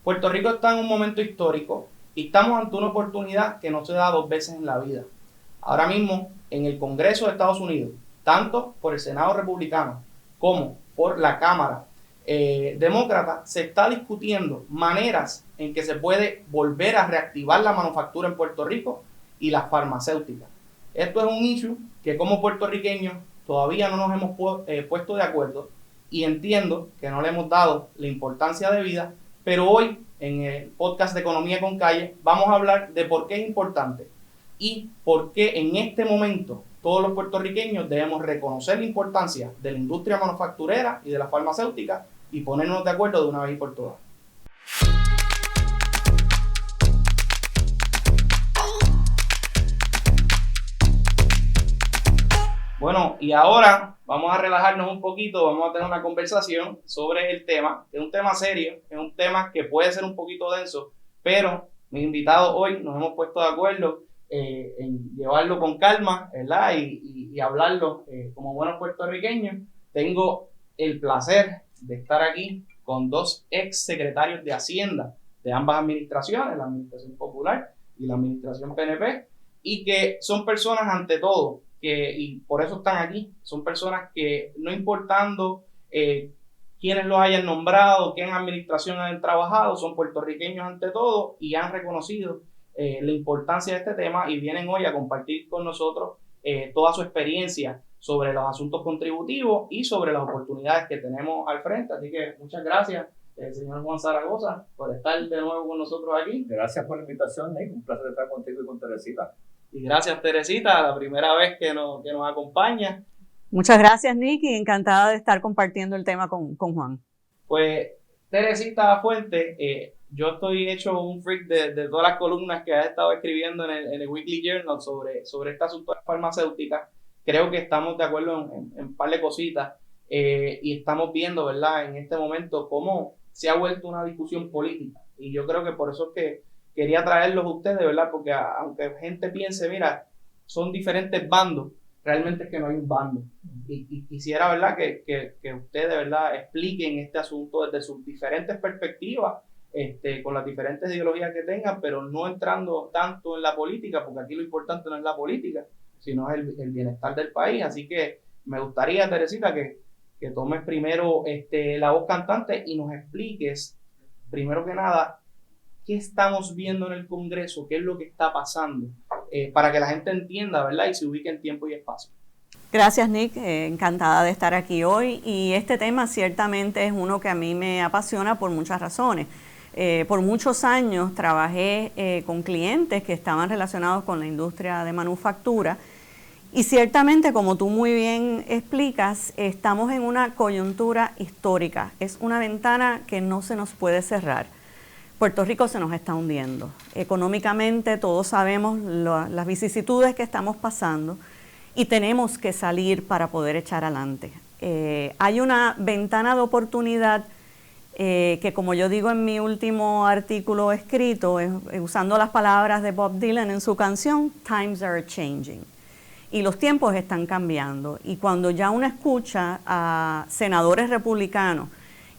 Puerto Rico está en un momento histórico y estamos ante una oportunidad que no se da dos veces en la vida. Ahora mismo, en el Congreso de Estados Unidos, tanto por el Senado republicano como por la Cámara demócrata, se está discutiendo maneras en que se puede volver a reactivar la manufactura en Puerto Rico y las farmacéuticas. Esto es un issue que como puertorriqueños todavía no nos hemos puesto de acuerdo y entiendo que no le hemos dado la importancia debida, pero hoy en el podcast de Economía con Calle vamos a hablar de por qué es importante y por qué en este momento todos los puertorriqueños debemos reconocer la importancia de la industria manufacturera y de la farmacéutica y ponernos de acuerdo de una vez y por todas. Bueno, y ahora vamos a relajarnos un poquito, vamos a tener una conversación sobre el tema, que es un tema serio, es un tema que puede ser un poquito denso, pero mis invitados hoy nos hemos puesto de acuerdo en llevarlo con calma, ¿verdad? Y hablarlo como buenos puertorriqueños. Tengo el placer de estar aquí con dos ex secretarios de Hacienda de ambas administraciones, la Administración Popular y la Administración PNP, y que son personas ante todo, y por eso están aquí, son personas que no importando quienes los hayan nombrado, qué en administración han trabajado, son puertorriqueños ante todo y han reconocido la importancia de este tema y vienen hoy a compartir con nosotros toda su experiencia sobre los asuntos contributivos y sobre las oportunidades que tenemos al frente. Así que muchas gracias, señor Juan Zaragoza, por estar de nuevo con nosotros aquí. Gracias por la invitación, Nick. Un placer estar contigo y con Teresita. Y gracias, Teresita, la primera vez que nos acompaña. Muchas gracias, Nick, y encantada de estar compartiendo el tema con Juan. Pues, Teresita Fuente, yo estoy hecho un freak de todas las columnas que has estado escribiendo en el Weekly Journal sobre este asunto de farmacéutica. Creo que estamos de acuerdo en un par de cositas y estamos viendo, ¿verdad?, en este momento cómo se ha vuelto una discusión política. Y yo creo que por eso es que quería traerlos a ustedes, ¿verdad?, porque aunque gente piense, mira, son diferentes bandos, realmente es que no hay un bando. Y quisiera, ¿verdad?, que ustedes, ¿verdad?, expliquen este asunto desde sus diferentes perspectivas, con las diferentes ideologías que tengan, pero no entrando tanto en la política, porque aquí lo importante no es la política, sino es el bienestar del país. Así que me gustaría, Teresita, que tomes primero la voz cantante y nos expliques, primero que nada, qué estamos viendo en el Congreso, qué es lo que está pasando, para que la gente entienda, ¿verdad?, y se ubique en tiempo y espacio. Gracias, Nick. Encantada de estar aquí hoy. Y este tema ciertamente es uno que a mí me apasiona por muchas razones. Por muchos años trabajé con clientes que estaban relacionados con la industria de manufactura y ciertamente, como tú muy bien explicas, estamos en una coyuntura histórica. Es una ventana que no se nos puede cerrar. Puerto Rico se nos está hundiendo. Económicamente todos sabemos las vicisitudes que estamos pasando y tenemos que salir para poder echar adelante. Hay una ventana de oportunidad que, como yo digo en mi último artículo escrito, usando las palabras de Bob Dylan en su canción, Times are changing. Y los tiempos están cambiando. Y cuando ya uno escucha a senadores republicanos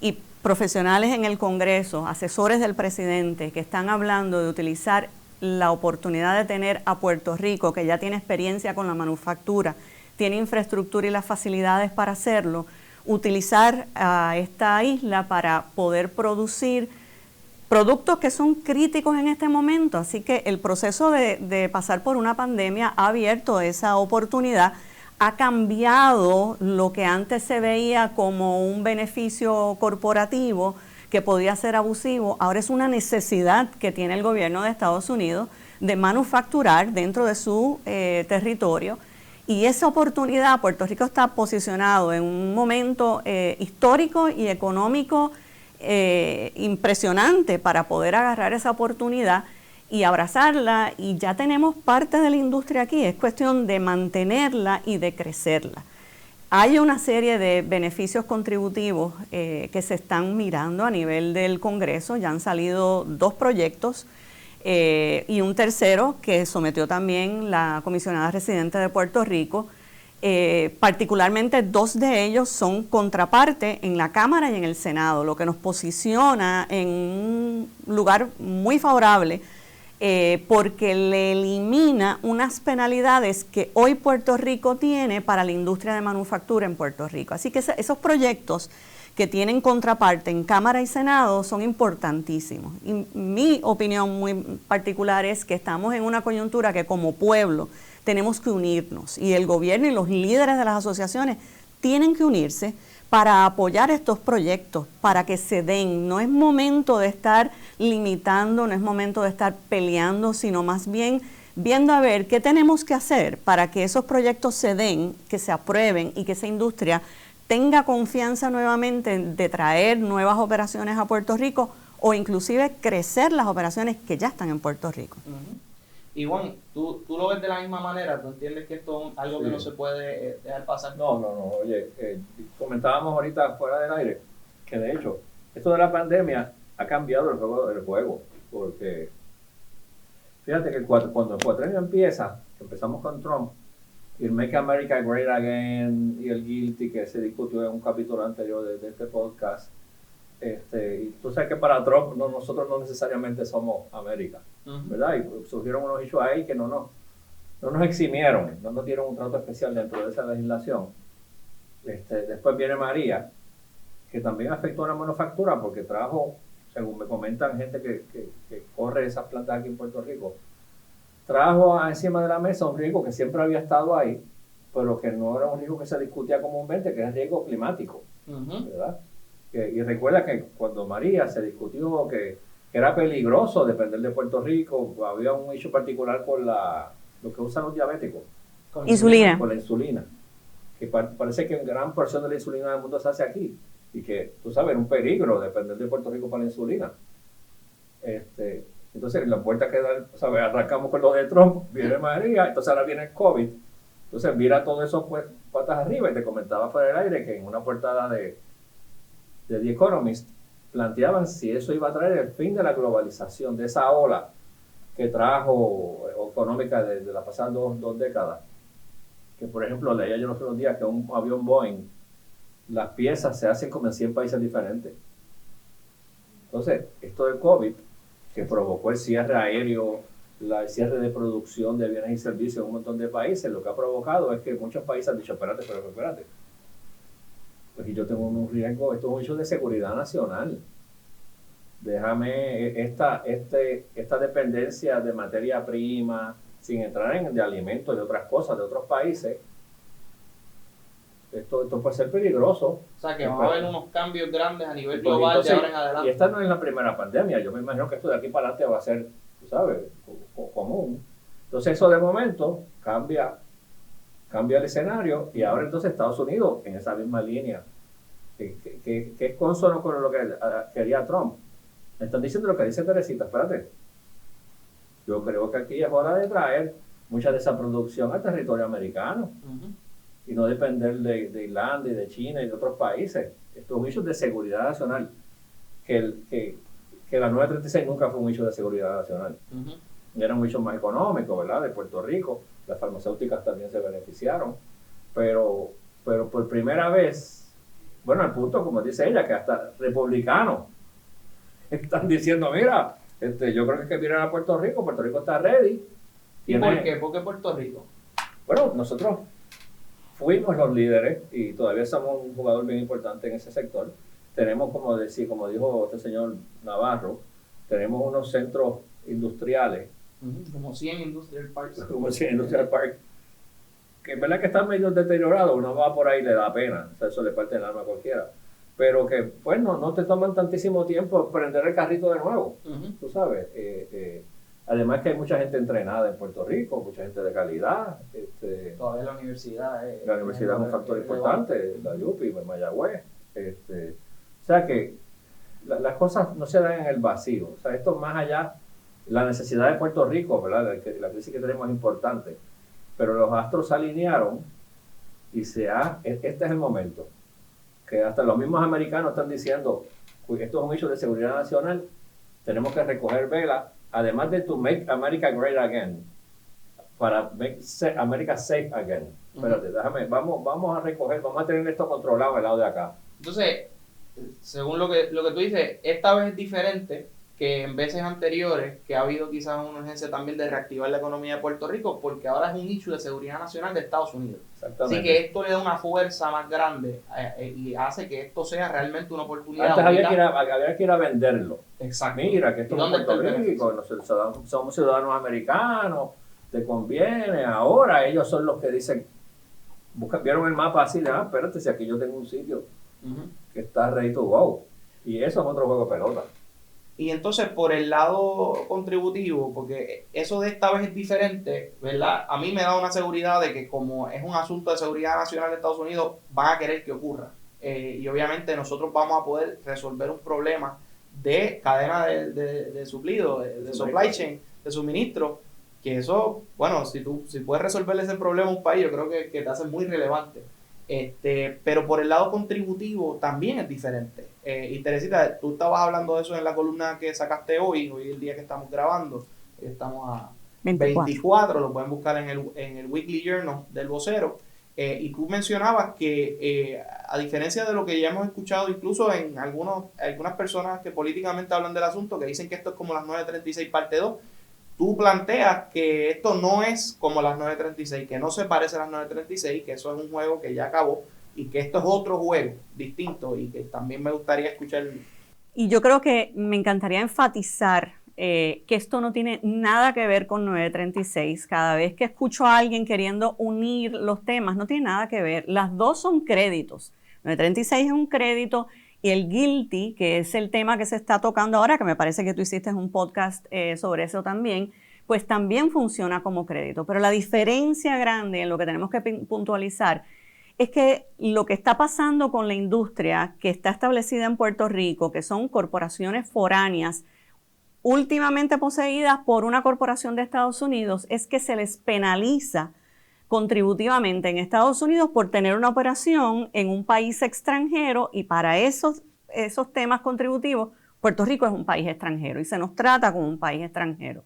y profesionales en el Congreso, asesores del presidente, que están hablando de utilizar la oportunidad de tener a Puerto Rico, que ya tiene experiencia con la manufactura, tiene infraestructura y las facilidades para hacerlo, utilizar a esta isla para poder producir productos que son críticos en este momento. Así que el proceso de pasar por una pandemia ha abierto esa oportunidad, ha cambiado lo que antes se veía como un beneficio corporativo que podía ser abusivo. Ahora es una necesidad que tiene el gobierno de Estados Unidos de manufacturar dentro de su territorio. Y esa oportunidad, Puerto Rico está posicionado en un momento histórico y económico impresionante para poder agarrar esa oportunidad y abrazarla, y ya tenemos parte de la industria aquí. Es cuestión de mantenerla y de crecerla. Hay una serie de beneficios contributivos que se están mirando a nivel del Congreso. Ya han salido 2 proyectos y un tercero que sometió también la comisionada residente de Puerto Rico, Particularmente 2 de ellos son contraparte en la Cámara y en el Senado, lo que nos posiciona en un lugar muy favorable porque le elimina unas penalidades que hoy Puerto Rico tiene para la industria de manufactura en Puerto Rico. Así que esos proyectos que tienen contraparte en Cámara y Senado son importantísimos. Y mi opinión muy particular es que estamos en una coyuntura que como pueblo tenemos que unirnos y el gobierno y los líderes de las asociaciones tienen que unirse para apoyar estos proyectos, para que se den. No es momento de estar limitando, no es momento de estar peleando, sino más bien viendo a ver qué tenemos que hacer para que esos proyectos se den, que se aprueben y que esa industria tenga confianza nuevamente de traer nuevas operaciones a Puerto Rico o inclusive crecer las operaciones que ya están en Puerto Rico. Y Juan, ¿tú lo ves de la misma manera? ¿Tú entiendes que esto es algo que no se puede dejar pasar? No. Oye, comentábamos ahorita fuera del aire que de hecho esto de la pandemia ha cambiado el juego. Porque fíjate que cuando el cuatrenio empieza, empezamos con Trump, y el Make America Great Again y el Guilty que se discutió en un capítulo anterior de este podcast. Y tú sabes que para Trump nosotros no necesariamente somos América, ¿verdad? Y surgieron unos hechos ahí que no nos eximieron, no nos dieron un trato especial dentro de esa legislación. Después viene María, que también afectó a la manufactura porque trajo, según me comentan gente que corre esas plantas aquí en Puerto Rico, trajo encima de la mesa un riesgo que siempre había estado ahí, pero que no era un riesgo que se discutía comúnmente, que es el riesgo climático, ¿verdad? Y recuerda que cuando María se discutió que era peligroso depender de Puerto Rico, había un hecho particular con lo que usan los diabéticos. Con insulina. Con la insulina. Que parece que una gran porción de la insulina del mundo se hace aquí. Y que, tú sabes, era un peligro depender de Puerto Rico para la insulina. Entonces, la puerta que da, ¿sabes? Arrancamos con lo de Trump, viene María, entonces ahora viene el COVID. Entonces, mira todo eso pues, patas arriba. Y te comentaba fuera del aire que en una portada de The Economist planteaban si eso iba a traer el fin de la globalización, de esa ola que trajo económica de las pasadas dos décadas. Que por ejemplo leía yo los otros días que un avión Boeing, las piezas se hacen como en 100 países diferentes. Entonces, esto del COVID, que provocó el cierre aéreo, el cierre de producción de bienes y servicios en un montón de países, lo que ha provocado es que muchos países han dicho, espérate. Pues yo tengo un riesgo, esto es un hecho de seguridad nacional. Déjame esta dependencia de materia prima, sin entrar en de alimentos, de otras cosas, de otros países. Esto puede ser peligroso. O sea, que va a haber unos cambios grandes a nivel global entonces, de ahora en adelante. Y esta no es la primera pandemia. Yo me imagino que esto de aquí para adelante va a ser, tú sabes, común. Entonces eso de momento cambia el escenario y ahora entonces Estados Unidos en esa misma línea que es consono con lo que quería Trump. Me están diciendo lo que dice Teresita, espérate. Yo creo que aquí es hora de traer mucha de esa producción al territorio americano y no depender de Irlanda y de China y de otros países. Esto es un hecho de seguridad nacional, que la 936 nunca fue un hecho de seguridad nacional. Era un hecho más económico, ¿verdad? De Puerto Rico, las farmacéuticas también se beneficiaron, pero por primera vez, bueno, al punto, como dice ella, que hasta republicanos están diciendo, mira, yo creo que hay que mirar a Puerto Rico está ready. ¿Y por qué? ¿Por qué Puerto Rico? Bueno, nosotros fuimos los líderes y todavía somos un jugador bien importante en ese sector. Tenemos, como dijo este señor Navarro, tenemos unos centros industriales. Como 100 industrial parks. Como 100 industrial parks. Que es verdad que están medio deteriorados, uno va por ahí y le da pena. O sea, eso le parte el alma a cualquiera. Pero que, pues, no te toman tantísimo tiempo prender el carrito de nuevo. Tú sabes. Además que hay mucha gente entrenada en Puerto Rico, mucha gente de calidad. Todavía la universidad la universidad es un factor importante, la UPI, Mayagüez. O sea que las cosas no se dan en el vacío. O sea, esto más allá, la necesidad de Puerto Rico, ¿verdad? La crisis que tenemos es importante. Pero los astros se alinearon y este es el momento. Que hasta los mismos americanos están diciendo, esto es un hecho de seguridad nacional, tenemos que recoger vela, además de to make America great again, para make America safe again. Espérate, déjame, vamos a recoger, vamos a tener esto controlado al lado de acá. Entonces, según lo que tú dices, esta vez es diferente que en veces anteriores, que ha habido quizás una urgencia también de reactivar la economía de Puerto Rico, porque ahora es un issue de seguridad nacional de Estados Unidos. Exactamente. Así que esto le da una fuerza más grande y hace que esto sea realmente una oportunidad. Antes había que ir a venderlo. Exacto. Mira, que esto es ¿Dónde está Puerto el Rico, somos ciudadanos americanos, te conviene. Ahora ellos son los que dicen, vieron el mapa así, espérate, si aquí yo tengo un sitio que está ready to go. Y eso es otro juego de pelota. Y entonces, por el lado contributivo, porque eso de esta vez es diferente, ¿verdad? A mí me da una seguridad de que como es un asunto de seguridad nacional de Estados Unidos, van a querer que ocurra. Y obviamente nosotros vamos a poder resolver un problema de cadena de suplido, de supply chain, de suministro, que eso, bueno, si puedes resolverle ese problema a un país, yo creo que te hace muy relevante. Pero por el lado contributivo también es diferente. Y Teresita, tú estabas hablando de eso en la columna que sacaste hoy es el día que estamos grabando, estamos a 24, lo pueden buscar en el Weekly Journal del Vocero, y tú mencionabas que a diferencia de lo que ya hemos escuchado incluso en algunas personas que políticamente hablan del asunto, que dicen que esto es como las 936 parte 2, tú planteas que esto no es como las 936, que no se parece a las 936, que eso es un juego que ya acabó y que esto es otro juego distinto y que también me gustaría escuchar. Y yo creo que me encantaría enfatizar que esto no tiene nada que ver con 936. Cada vez que escucho a alguien queriendo unir los temas, no tiene nada que ver. Las dos son créditos. 936 es un crédito y el GILTI, que es el tema que se está tocando ahora, que me parece que tú hiciste un podcast sobre eso también, pues también funciona como crédito. Pero la diferencia grande en lo que tenemos que puntualizar es que lo que está pasando con la industria que está establecida en Puerto Rico, que son corporaciones foráneas, últimamente poseídas por una corporación de Estados Unidos, es que se les penaliza contributivamente en Estados Unidos por tener una operación en un país extranjero, y para esos temas contributivos, Puerto Rico es un país extranjero y se nos trata como un país extranjero.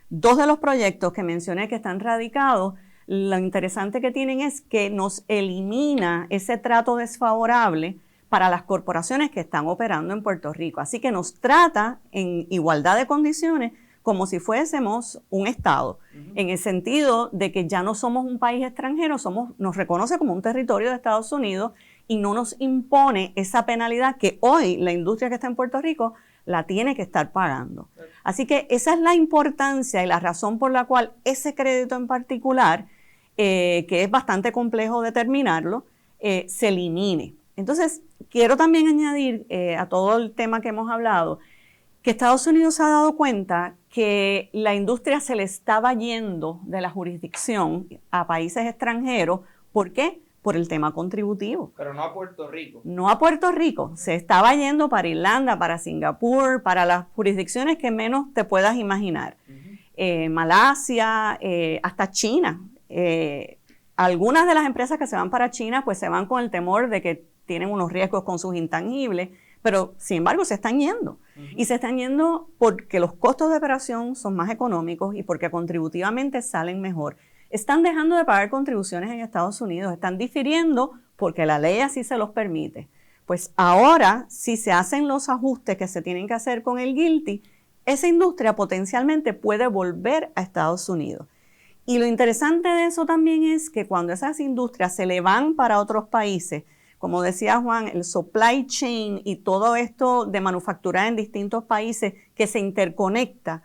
Dos de los proyectos que mencioné que están radicados, lo interesante que tienen es que nos elimina ese trato desfavorable para las corporaciones que están operando en Puerto Rico. Así que nos trata en igualdad de condiciones como si fuésemos un Estado, en el sentido de que ya no somos un país extranjero, nos reconoce como un territorio de Estados Unidos y no nos impone esa penalidad que hoy la industria que está en Puerto Rico la tiene que estar pagando. Así que esa es la importancia y la razón por la cual ese crédito en particular, que es bastante complejo determinarlo, se elimine. Entonces, quiero también añadir a todo el tema que hemos hablado, que Estados Unidos se ha dado cuenta que la industria se le estaba yendo de la jurisdicción a países extranjeros. ¿Por qué? Por el tema contributivo. Pero no a Puerto Rico. No a Puerto Rico. Se estaba yendo para Irlanda, para Singapur, para las jurisdicciones que menos te puedas imaginar. Malasia, hasta China. Algunas de las empresas que se van para China, pues se van con el temor de que tienen unos riesgos con sus intangibles, pero sin embargo se están yendo. Y se están yendo porque los costos de operación son más económicos y porque contributivamente salen mejor. Están dejando de pagar contribuciones en Estados Unidos, están difiriendo porque la ley así se los permite. Pues ahora, si se hacen los ajustes que se tienen que hacer con el GILTI, esa industria potencialmente puede volver a Estados Unidos. Y lo interesante de eso también es que cuando esas industrias se le van para otros países, como decía Juan, el supply chain y todo esto de manufacturar en distintos países que se interconecta,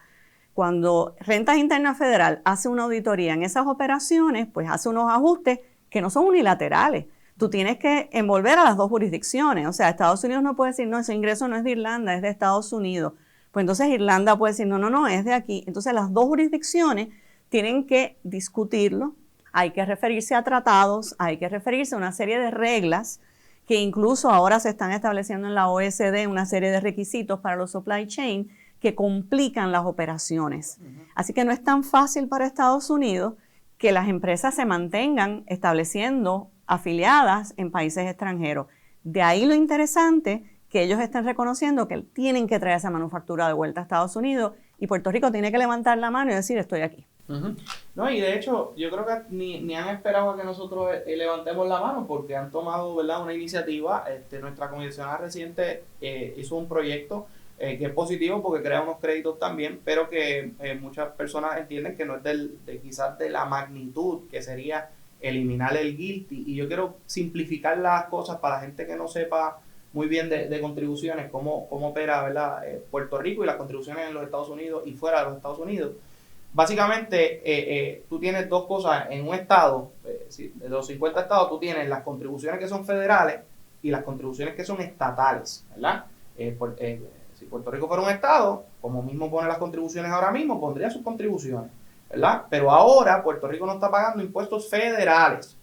cuando Rentas Internas Federal hace una auditoría en esas operaciones, pues hace unos ajustes que no son unilaterales. Tú tienes que envolver a las dos jurisdicciones. O sea, Estados Unidos no puede decir, no, ese ingreso no es de Irlanda, es de Estados Unidos. Pues entonces Irlanda puede decir, no, es de aquí. Entonces las dos jurisdicciones tienen que discutirlo. Hay que referirse a tratados, hay que referirse a una serie de reglas que incluso ahora se están estableciendo en la OECD, una serie de requisitos para los supply chain que complican las operaciones. Así que no es tan fácil para Estados Unidos que las empresas se mantengan estableciendo afiliadas en países extranjeros. De ahí lo interesante que ellos estén reconociendo que tienen que traer esa manufactura de vuelta a Estados Unidos y Puerto Rico tiene que levantar la mano y decir estoy aquí. No, y de hecho, yo creo que ni han esperado a que nosotros levantemos la mano porque han tomado, ¿verdad?, una iniciativa. Nuestra comisionada reciente hizo un proyecto que es positivo porque crea unos créditos también, pero que muchas personas entienden que no es quizás de la magnitud que sería eliminar el GILTI. Y yo quiero simplificar las cosas para la gente que no sepa muy bien de contribuciones, cómo opera, ¿verdad?, Puerto Rico y las contribuciones en los Estados Unidos y fuera de los Estados Unidos. Básicamente, tú tienes dos cosas en un estado. De los 50 estados, tú tienes las contribuciones que son federales y las contribuciones que son estatales, ¿verdad? Si Puerto Rico fuera un estado, como mismo pone las contribuciones ahora mismo, pondría sus contribuciones, ¿verdad? Pero ahora Puerto Rico no está pagando impuestos federales.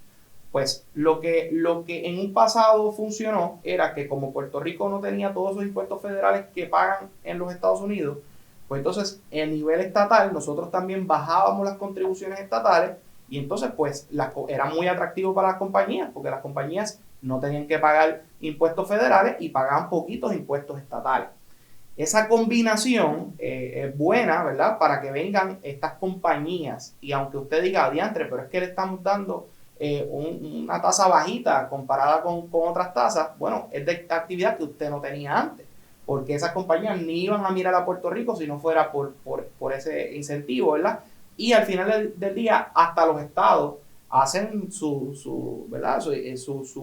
Pues lo que en un pasado funcionó era que como Puerto Rico no tenía todos esos impuestos federales que pagan en los Estados Unidos, pues entonces a nivel estatal nosotros también bajábamos las contribuciones estatales y entonces pues era muy atractivo para las compañías porque las compañías no tenían que pagar impuestos federales y pagaban poquitos impuestos estatales. Esa combinación es buena, ¿verdad?, para que vengan estas compañías y aunque usted diga, adiantre, pero es que le estamos dando una tasa bajita comparada con otras tasas, bueno, es de actividad que usted no tenía antes. Porque esas compañías ni iban a mirar a Puerto Rico si no fuera por ese incentivo, ¿verdad? Y al final del día, hasta los estados hacen sus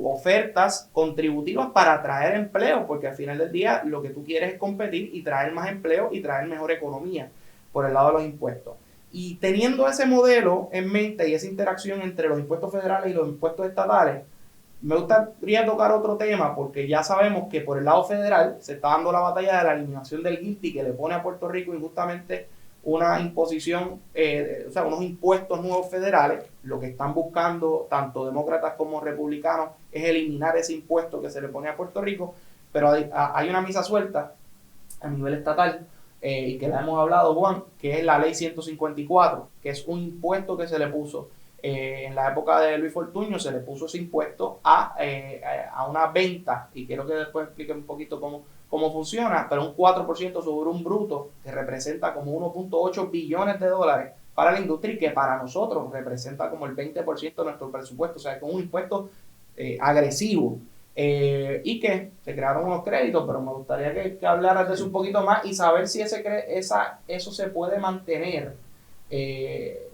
ofertas contributivas para atraer empleo, porque al final del día lo que tú quieres es competir y traer más empleo y traer mejor economía por el lado de los impuestos. Y teniendo ese modelo en mente y esa interacción entre los impuestos federales y los impuestos estatales, me gustaría tocar otro tema porque ya sabemos que por el lado federal se está dando la batalla de la eliminación del GILTI que le pone a Puerto Rico injustamente una imposición, unos impuestos nuevos federales. Lo que están buscando tanto demócratas como republicanos es eliminar ese impuesto que se le pone a Puerto Rico, pero hay una misa suelta a nivel estatal y que la hemos hablado, Juan, que es la ley 154, que es un impuesto que se le puso en la época de Luis Fortuño, se le puso ese impuesto a una venta, y quiero que después explique un poquito cómo funciona, pero un 4% sobre un bruto que representa como 1.8 billones de dólares para la industria y que para nosotros representa como el 20% de nuestro presupuesto, o sea, con un impuesto agresivo. Y que se crearon unos créditos, pero me gustaría que hablaras de eso un poquito más y saber si eso se puede mantener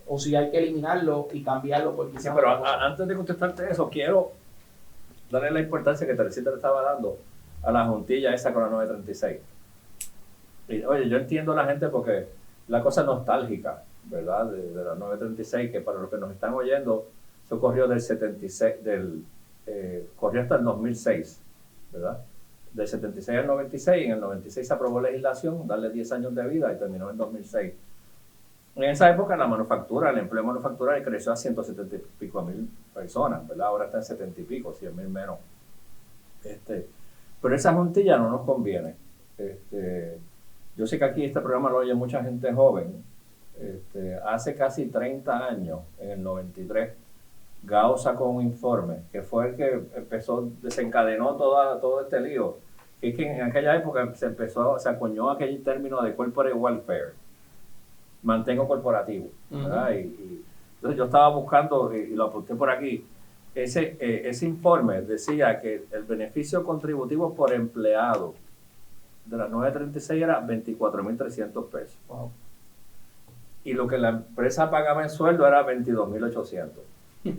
o si hay que eliminarlo y cambiarlo por quizás. Sí, pero antes de contestarte eso, quiero darle la importancia que Teresita le estaba dando a la juntilla esa con la 936. Y, oye, yo entiendo a la gente porque la cosa nostálgica, ¿verdad? De la 936, que para los que nos están oyendo, eso corrió del 76, corrió hasta el 2006, ¿verdad? Del 76 al 96, en el 96 se aprobó legislación, darle 10 años de vida y terminó en 2006. En esa época la manufactura, el empleo manufactural creció a 170 y pico mil personas, ¿verdad? Ahora está en 70 y pico, 100 mil menos. Pero esa juntilla no nos conviene. Yo sé que aquí este programa lo oye mucha gente joven. Hace casi 30 años, en el 93, Gao sacó un informe que fue el que desencadenó todo este lío. Es que en aquella época se acuñó aquel término de corporate welfare, mantengo corporativo, ¿verdad? Entonces yo estaba buscando, y lo apunté por aquí, ese informe decía que el beneficio contributivo por empleado de las 936 era 24.300 pesos. Wow. Y lo que la empresa pagaba en sueldo era 22.800.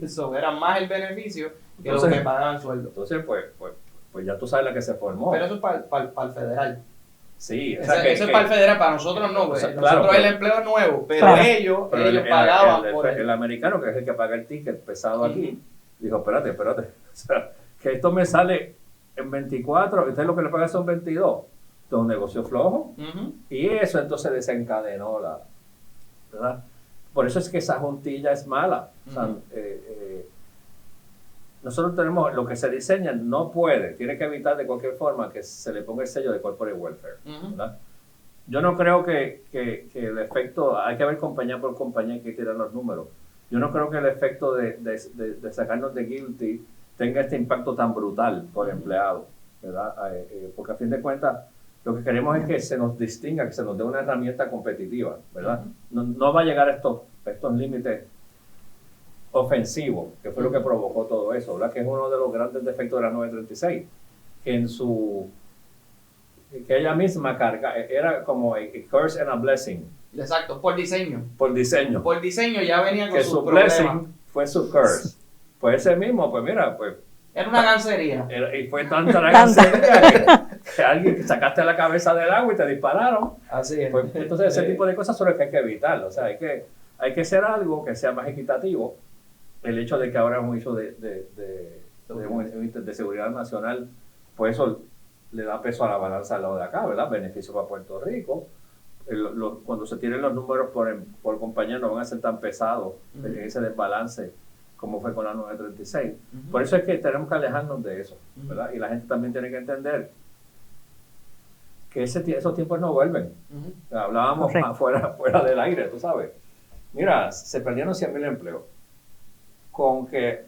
Eso era más el beneficio que lo que pagaban en sueldo. Entonces, pues ya tú sabes la que se formó. Pero eso es para el federal. Sí, eso es para el federal, para nosotros no. O sea, nosotros claro, el empleo es nuevo, pero ellos pagaban por el americano, que es el que paga el ticket pesado aquí, dijo, espérate. O sea, que esto me sale en 24, ustedes lo que le pagan son 22. Esto es un negocio flojo. Y eso entonces desencadenó ¿verdad? Por eso es que esa juntilla es mala. O sea, nosotros tenemos lo que se diseña, tiene que evitar de cualquier forma que se le ponga el sello de corporate welfare. ¿Verdad? Yo no creo que el efecto, hay que ver compañía por compañía, hay que tirar los números. Yo no creo que el efecto de sacarnos de GILTI tenga este impacto tan brutal por empleado, ¿verdad? Porque a fin de cuentas, lo que queremos es que se nos distinga, que se nos dé una herramienta competitiva, ¿verdad? No va a llegar esto estos límites ofensivos, que fue lo que provocó todo eso, ¿verdad? Que es uno de los grandes defectos de la 936, que ella misma carga, era como a curse and a blessing. Exacto, por diseño. Por diseño. Por diseño ya venía con que sus su problemas. blessing fue su curse. Pues ese mismo, pues mira, pues... Era una gancería. Y fue tanta la gancería que alguien que sacaste la cabeza del agua y te dispararon. Así es. Pues, entonces ese tipo de cosas son las que hay que evitar. O sea, hay que hacer algo que sea más equitativo. El hecho de que ahora es un issue de seguridad nacional, pues eso le da peso a la balanza al lado de acá, ¿verdad? Beneficio para Puerto Rico. Cuando se tienen los números por compañía no van a ser tan pesados en ese desbalance como fue con la 936. Por eso es que tenemos que alejarnos de eso, ¿verdad? Y la gente también tiene que entender que esos tiempos no vuelven. Hablábamos fuera del aire, tú sabes. Mira, se perdieron 100,000 empleos. Con que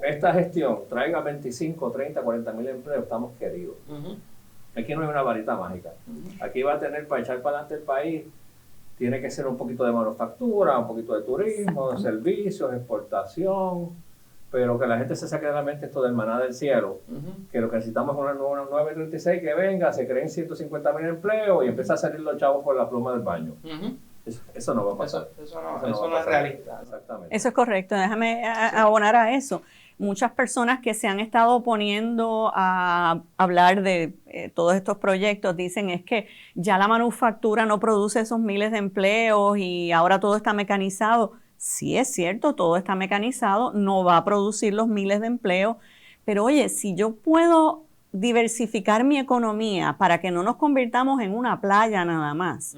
esta gestión traiga 25, 30, 40,000 empleos, estamos queridos. Aquí no hay una varita mágica. Aquí va a tener, para echar para adelante el país, tiene que ser un poquito de manufactura, un poquito de turismo, servicios, exportación, pero que la gente se saque de la mente esto del maná del cielo, que lo que necesitamos es una 936 que venga, se creen 150,000 empleos y empieza a salir los chavos por la pluma del baño. Eso no va a pasar. Eso no es realista. Exactamente. Eso es correcto. Déjame abonar a eso. Muchas personas que se han estado oponiendo a hablar de todos estos proyectos dicen es que ya la manufactura no produce esos miles de empleos y ahora todo está mecanizado. Sí, es cierto, todo está mecanizado, no va a producir los miles de empleos, pero oye, si yo puedo diversificar mi economía para que no nos convirtamos en una playa nada más,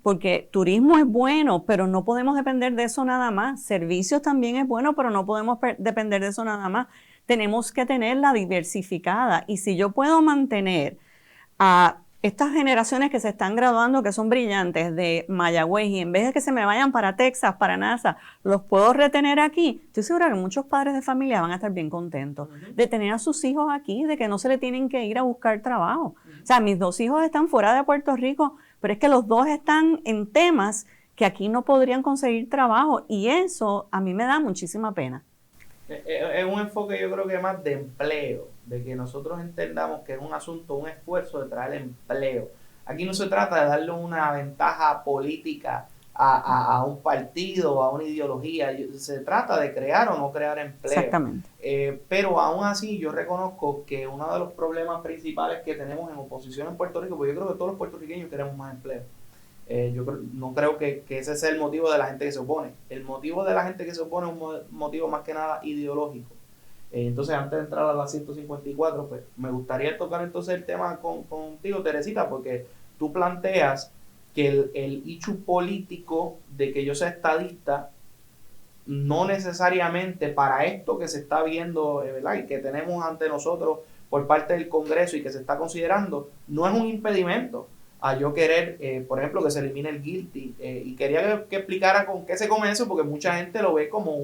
porque turismo es bueno, pero no podemos depender de eso nada más, servicios también es bueno, pero no podemos depender de eso nada más, tenemos que tenerla diversificada, y si yo puedo mantener a estas generaciones que se están graduando, que son brillantes de Mayagüez, y en vez de que se me vayan para Texas, para NASA, los puedo retener aquí, estoy segura que muchos padres de familia van a estar bien contentos de tener a sus hijos aquí, de que no se le tienen que ir a buscar trabajo. O sea, mis 2 hijos están fuera de Puerto Rico, pero es que los 2 están en temas que aquí no podrían conseguir trabajo, y eso a mí me da muchísima pena. Es un enfoque, yo creo que más de empleo, de que nosotros entendamos que es un asunto, un esfuerzo de traer empleo. Aquí no se trata de darle una ventaja política a un partido o a una ideología, se trata de crear o no crear empleo. Exactamente. Pero aún así yo reconozco que uno de los problemas principales que tenemos en oposición en Puerto Rico, porque yo creo que todos los puertorriqueños queremos más empleo. No creo que ese sea el motivo de la gente que se opone. El motivo de la gente que se opone es un motivo más que nada ideológico. Entonces, antes de entrar a la 154, pues me gustaría tocar entonces el tema contigo, Teresita, porque tú planteas que el issue político de que yo sea estadista no necesariamente para esto que se está viendo, ¿verdad? Y que tenemos ante nosotros por parte del Congreso y que se está considerando, no es un impedimento a yo querer, por ejemplo, que se elimine el guilty. Y quería que explicara con qué se come eso, porque mucha gente lo ve como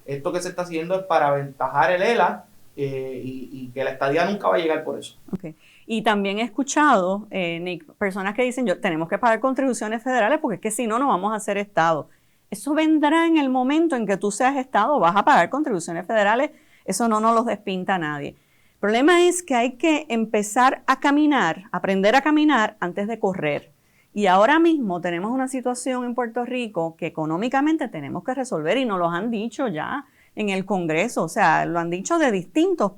esto que se está haciendo es para aventajar el ELA y que la estadía nunca va a llegar por eso. Okay. Y también he escuchado, Nick, personas que dicen, tenemos que pagar contribuciones federales porque es que si no, no vamos a ser Estado. Eso vendrá en el momento en que tú seas Estado, vas a pagar contribuciones federales, eso no nos los despinta a nadie. El problema es que hay que empezar a caminar, aprender a caminar antes de correr. Y ahora mismo tenemos una situación en Puerto Rico que económicamente tenemos que resolver, y nos lo han dicho ya en el Congreso, o sea, lo han dicho de distintos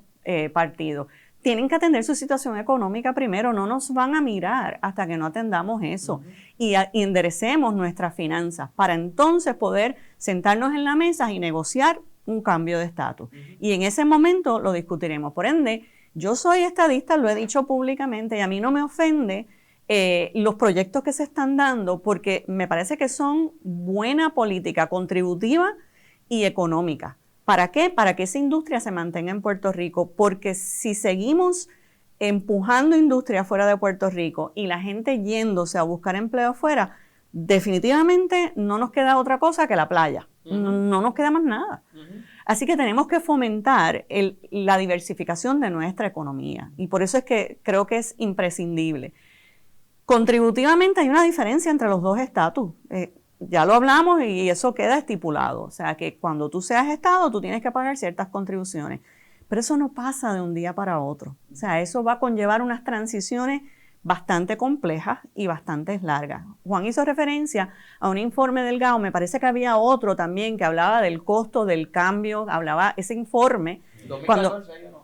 partidos. Tienen que atender su situación económica primero, no nos van a mirar hasta que no atendamos eso y enderecemos nuestras finanzas para entonces poder sentarnos en la mesa y negociar un cambio de estatus. Y en ese momento lo discutiremos. Por ende, yo soy estadista, lo he dicho públicamente, y a mí no me ofende los proyectos que se están dando porque me parece que son buena política contributiva y económica. ¿Para qué? Para que esa industria se mantenga en Puerto Rico, porque si seguimos empujando industria fuera de Puerto Rico y la gente yéndose a buscar empleo afuera, definitivamente no nos queda otra cosa que la playa. No nos queda más nada. Así que tenemos que fomentar la diversificación de nuestra economía, y por eso es que creo que es imprescindible. Contributivamente hay una diferencia entre los dos estatus. ya lo hablamos y eso queda estipulado. O sea, que cuando tú seas Estado, tú tienes que pagar ciertas contribuciones. Pero eso no pasa de un día para otro. O sea, eso va a conllevar unas transiciones bastante complejas y bastante largas. Juan hizo referencia a un informe del GAO, me parece que había otro también que hablaba del costo del cambio, hablaba ese informe. 2014 hay uno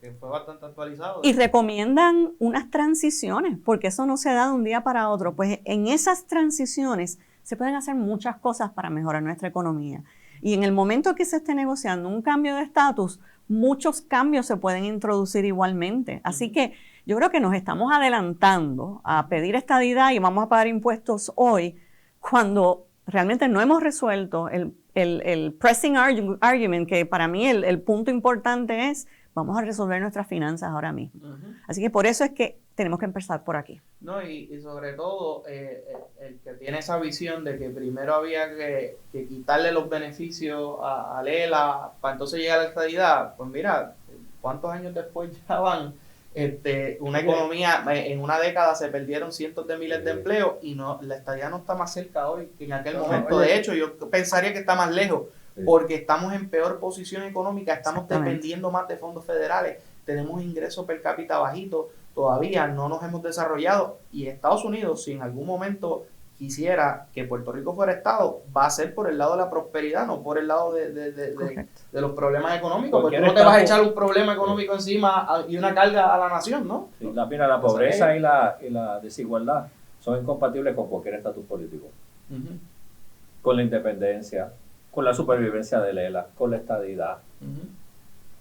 que fue bastante actualizado. Y recomiendan unas transiciones, porque eso no se da de un día para otro. Pues en esas transiciones se pueden hacer muchas cosas para mejorar nuestra economía. Y en el momento que se esté negociando un cambio de estatus, muchos cambios se pueden introducir igualmente. Así que yo creo que nos estamos adelantando a pedir estadidad y vamos a pagar impuestos hoy, cuando realmente no hemos resuelto el pressing argument, que para mí el punto importante es, vamos a resolver nuestras finanzas ahora mismo. Así que por eso es que tenemos que empezar por aquí. No, y sobre todo, el que tiene esa visión de que primero había que quitarle los beneficios a Lela para entonces llegar a la estadidad, pues mira, ¿cuántos años después ya van? Una economía, en una década se perdieron cientos de miles de empleos y no, la estadidad no está más cerca hoy que en aquel momento. De hecho, yo pensaría que está más lejos, porque estamos en peor posición económica, estamos dependiendo más de fondos federales, tenemos ingresos per cápita bajitos, todavía no nos hemos desarrollado, y Estados Unidos, si en algún momento quisiera que Puerto Rico fuera Estado, va a ser por el lado de la prosperidad, no por el lado de los problemas económicos, porque tú no te vas a echar un problema económico encima y una carga a la nación, ¿no? Sí, la pobreza y la desigualdad son incompatibles con cualquier estatus político. Con la independencia, con la supervivencia de Lela, con la estadidad.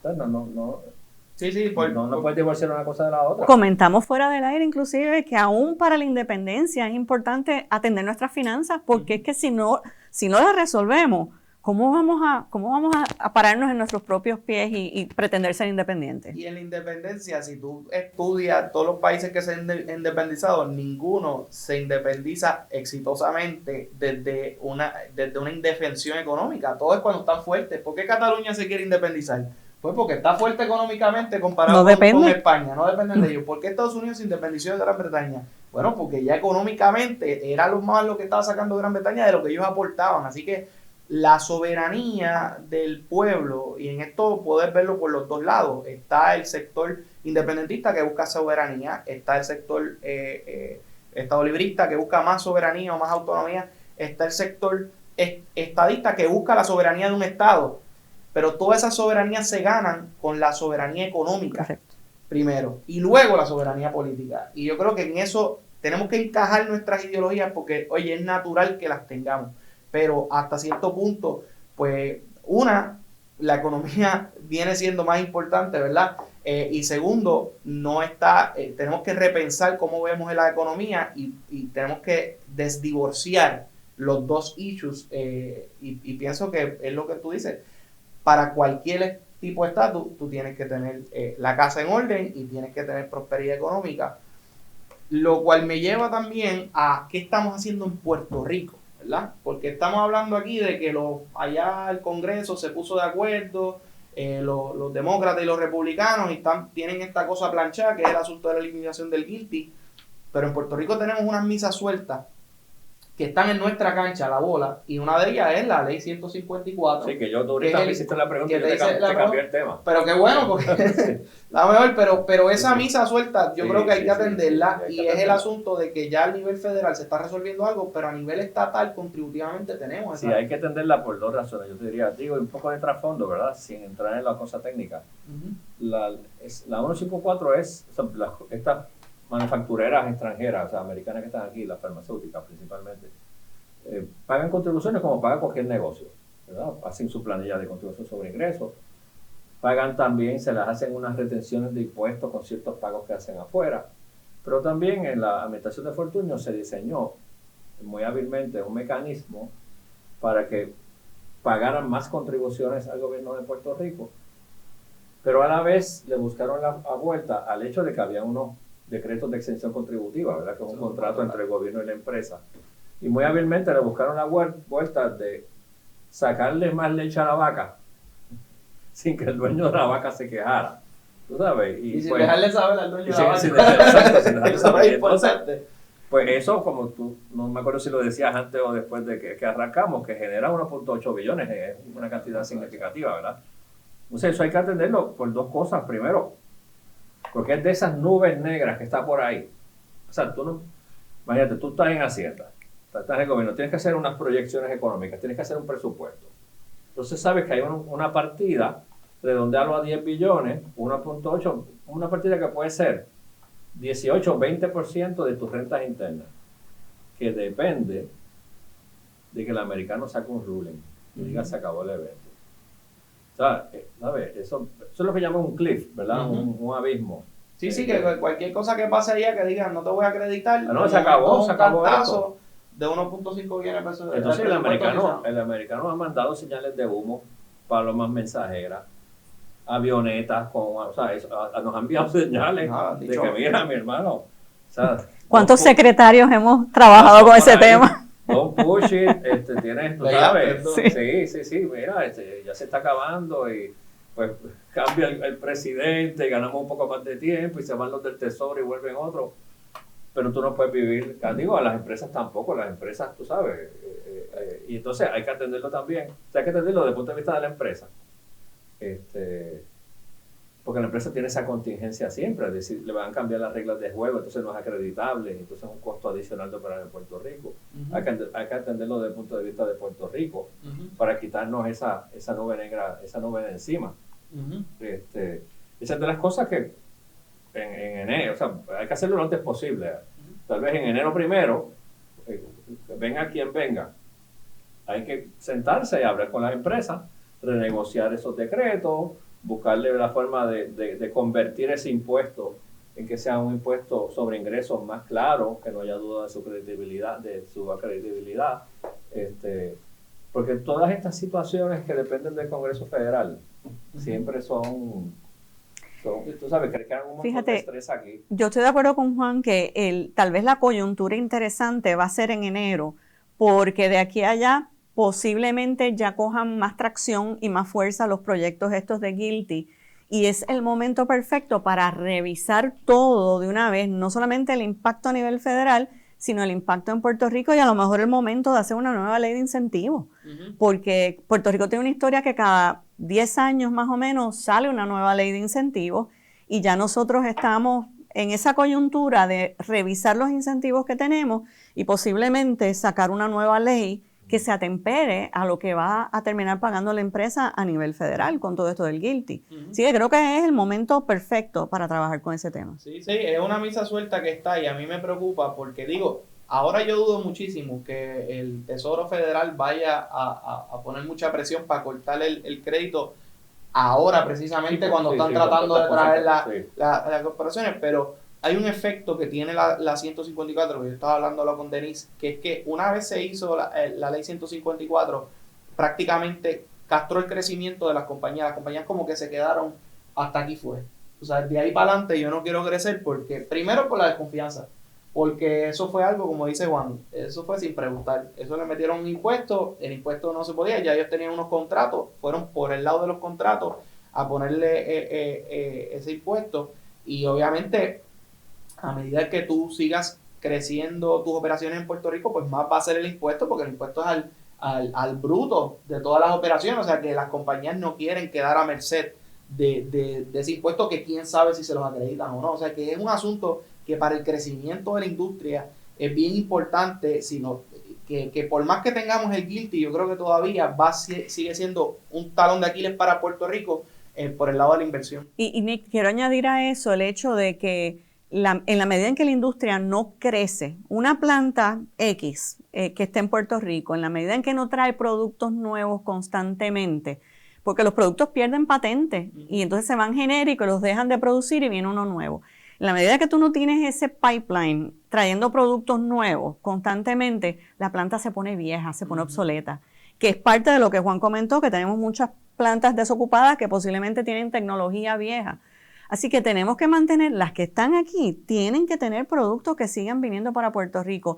Entonces, no puedes divorciar una cosa de la otra. Comentamos fuera del aire inclusive que aún para la independencia es importante atender nuestras finanzas, porque es que si no las resolvemos, ¿cómo vamos a pararnos en nuestros propios pies y pretender ser independientes? Y en la independencia, si tú estudias todos los países que se han independizado, ninguno se independiza exitosamente desde una indefensión económica. Todo es cuando están fuertes. ¿Por qué Cataluña se quiere independizar? Pues porque está fuerte económicamente comparado con España, no dependen de ellos. ¿Por qué Estados Unidos se independizó de Gran Bretaña? Bueno, porque ya económicamente era lo que estaba sacando Gran Bretaña de lo que ellos aportaban. Así que la soberanía del pueblo, y en esto poder verlo por los dos lados, está el sector independentista que busca soberanía, está el sector estadolibrista que busca más soberanía o más autonomía, está el sector estadista que busca la soberanía de un Estado. Pero todas esas soberanías se ganan con la soberanía económica. Correcto. Primero, y luego la soberanía política. Y yo creo que en eso tenemos que encajar nuestras ideologías porque, oye, es natural que las tengamos. Pero hasta cierto punto, pues, la economía viene siendo más importante, ¿verdad? Y segundo, tenemos que repensar cómo vemos la economía y tenemos que desdivorciar los dos issues. Y pienso que es lo que tú dices. Para cualquier tipo de estatus, tú tienes que tener la casa en orden y tienes que tener prosperidad económica. Lo cual me lleva también a qué estamos haciendo en Puerto Rico, ¿verdad? Porque estamos hablando aquí de que allá el Congreso se puso de acuerdo, los demócratas y los republicanos tienen esta cosa planchada, que es el asunto de la eliminación del GILTI. Pero en Puerto Rico tenemos unas misas sueltas que están en nuestra cancha, la bola, y una de ellas es la ley 154. Sí, que yo ahorita me hiciste la pregunta y yo te cambié el tema. Pero qué bueno, porque la mejor, pero esa misa suelta yo creo que hay que atenderla, y es el asunto de que ya a nivel federal se está resolviendo algo, pero a nivel estatal contributivamente tenemos esa. Sí, hay que atenderla por dos razones, yo te diría, un poco de trasfondo, ¿verdad? Sin entrar en la cosa técnica. La 154 es, esta manufactureras extranjeras, o sea, americanas que están aquí, las farmacéuticas principalmente, pagan contribuciones como paga cualquier negocio, ¿verdad? Hacen su planilla de contribución sobre ingresos, pagan también, se les hacen unas retenciones de impuestos con ciertos pagos que hacen afuera, pero también en la administración de Fortunio se diseñó muy hábilmente un mecanismo para que pagaran más contribuciones al gobierno de Puerto Rico, pero a la vez le buscaron la vuelta al hecho de que había unos decretos de exención contributiva, ¿verdad? Que es un contrato entre el gobierno y la empresa. Y muy hábilmente le buscaron la vuelta de sacarle más leche a la vaca sin que el dueño de la vaca se quejara. ¿Tú sabes? Y sin dejarle saber al dueño de la vaca. Sin dejarle saber. Entonces, Pues eso, como tú, no me acuerdo si lo decías antes o después de que arrancamos, que genera 1.8 billones, es una cantidad significativa, ¿verdad? Entonces eso hay que atenderlo por dos cosas. Primero, porque es de esas nubes negras que está por ahí. O sea, tú no, imagínate, tú estás en Hacienda, estás en el gobierno, tienes que hacer unas proyecciones económicas, tienes que hacer un presupuesto. Entonces sabes que hay una partida, redondearlo a 10 billones, 1.8, una partida que puede ser 18 o 20% de tus rentas internas, que depende de que el americano saque un ruling y diga se acabó el evento. O sea, ¿sabes? Eso es lo que llaman un cliff, ¿verdad? Un abismo. Sí, que cualquier cosa que pase allá que digan no te voy a acreditar. No, se acabó esto. De 1.5 billones de pesos. Entonces el americano ha mandado señales de humo, palomas mensajeras, avionetas, o sea, nos han enviado señales de que mira, mi hermano. O sea, ¿cuántos secretarios hemos trabajado con ese tema? Don't push it, tienes, tú sabes. Sí, mira, ya se está acabando y pues cambia el presidente y ganamos un poco más de tiempo y se van los del tesoro y vuelven otros. Pero tú no puedes vivir, digo, a las empresas tampoco, las empresas, tú sabes, y entonces hay que atenderlo también, o sea, hay que atenderlo desde el punto de vista de la empresa, porque la empresa tiene esa contingencia siempre, es decir, le van a cambiar las reglas de juego, entonces no es acreditable, entonces es un costo adicional de operar en Puerto Rico. Hay que atenderlo desde el punto de vista de Puerto Rico, para quitarnos esa nube negra, esa nube de encima. Esa es de las cosas que en enero, o sea, hay que hacerlo lo antes posible. Tal vez en enero primero, venga quien venga, hay que sentarse y hablar con las empresas, renegociar esos decretos, buscarle la forma de convertir ese impuesto en que sea un impuesto sobre ingresos más claro, que no haya duda de su credibilidad, porque todas estas situaciones que dependen del Congreso Federal siempre son tú sabes, que crean un montón de estrés aquí. Yo estoy de acuerdo con Juan que tal vez la coyuntura interesante va a ser en enero, porque de aquí a allá posiblemente ya cojan más tracción y más fuerza los proyectos estos de GILTI, y es el momento perfecto para revisar todo de una vez, no solamente el impacto a nivel federal, sino el impacto en Puerto Rico y a lo mejor el momento de hacer una nueva ley de incentivos, porque Puerto Rico tiene una historia que cada 10 años más o menos sale una nueva ley de incentivos y ya nosotros estamos en esa coyuntura de revisar los incentivos que tenemos y posiblemente sacar una nueva ley que se atempere a lo que va a terminar pagando la empresa a nivel federal con todo esto del GILTI. Así que creo que es el momento perfecto para trabajar con ese tema. Sí, es una misa suelta que está y a mí me preocupa porque digo, ahora yo dudo muchísimo que el Tesoro Federal vaya a poner mucha presión para cortar el crédito ahora precisamente cuando están tratando de traer las corporaciones, pero hay un efecto que tiene la 154, que yo estaba hablando con Denise, que es que una vez se hizo la ley 154, prácticamente castró el crecimiento de las compañías como que se quedaron hasta aquí fue. O sea, de ahí para adelante yo no quiero crecer porque, primero por la desconfianza, porque eso fue algo, como dice Juan, eso fue sin preguntar, eso le metieron un impuesto, el impuesto no se podía, ya ellos tenían unos contratos, fueron por el lado de los contratos a ponerle ese impuesto y obviamente a medida que tú sigas creciendo tus operaciones en Puerto Rico, pues más va a ser el impuesto, porque el impuesto es al bruto de todas las operaciones, o sea que las compañías no quieren quedar a merced de ese impuesto que quién sabe si se los acreditan o no, o sea que es un asunto que para el crecimiento de la industria es bien importante, sino que por más que tengamos el GILTI, yo creo que todavía sigue siendo un talón de Aquiles para Puerto Rico por el lado de la inversión. Y Nick, quiero añadir a eso el hecho de que en la medida en que la industria no crece, una planta X que esté en Puerto Rico, en la medida en que no trae productos nuevos constantemente, porque los productos pierden patente y entonces se van genéricos, los dejan de producir y viene uno nuevo. En la medida que tú no tienes ese pipeline trayendo productos nuevos constantemente, la planta se pone vieja, se pone obsoleta, que es parte de lo que Juan comentó, que tenemos muchas plantas desocupadas que posiblemente tienen tecnología vieja. Así que tenemos que mantener, las que están aquí, tienen que tener productos que sigan viniendo para Puerto Rico.